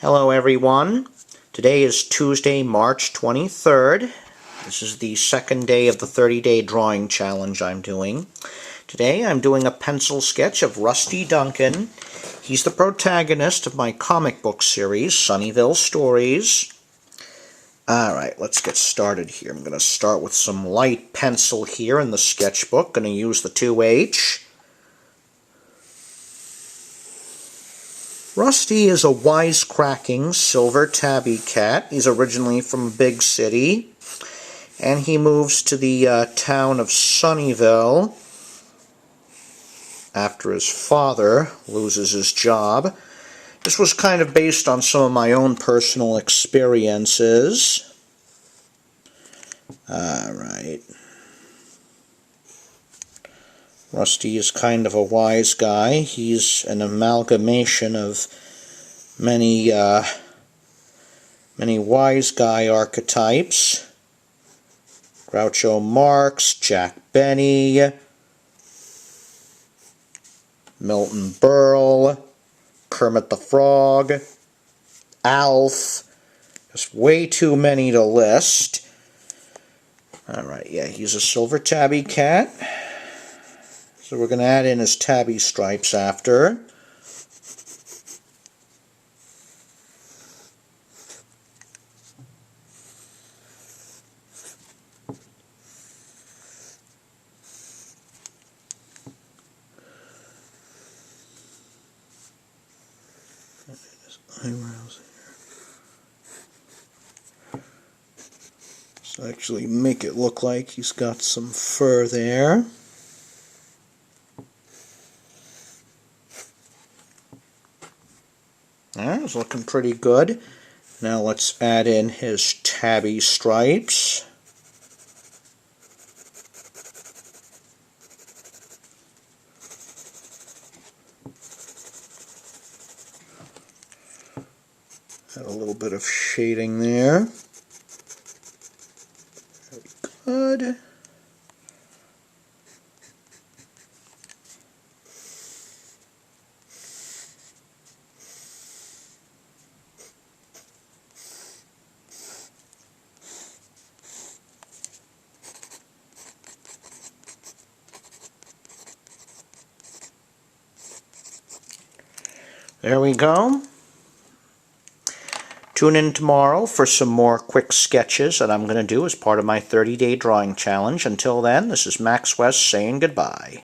Hello everyone. Today is Tuesday, March 23rd. This is the second day of the 30-day drawing challenge I'm doing. Today I'm doing a pencil sketch of Rusty Duncan. He's the protagonist of my comic book series, Sunnyville Stories. Alright, let's get started here. I'm going to start with some light pencil here in the sketchbook. Going to use the 2H. Rusty is a wisecracking silver tabby cat. He's originally from a big city, and he moves to the town of Sunnyville after his father loses his job. This was kind of based on some of my own personal experiences. Alright. Rusty is kind of a wise guy. He's an amalgamation of many wise guy archetypes. Groucho Marx, Jack Benny, Milton Berle, Kermit the Frog, Alf. There's way too many to list. Alright, yeah, he's a silver tabby cat. So we're going to add in his tabby stripes after. His eyebrows here. So actually make it look like he's got some fur there. It's looking pretty good. Now let's add in his tabby stripes. Add a little bit of shading there. Very good. There we go. Tune in tomorrow for some more quick sketches that I'm going to do as part of my 30-day drawing challenge. Until then, this is Max West saying goodbye.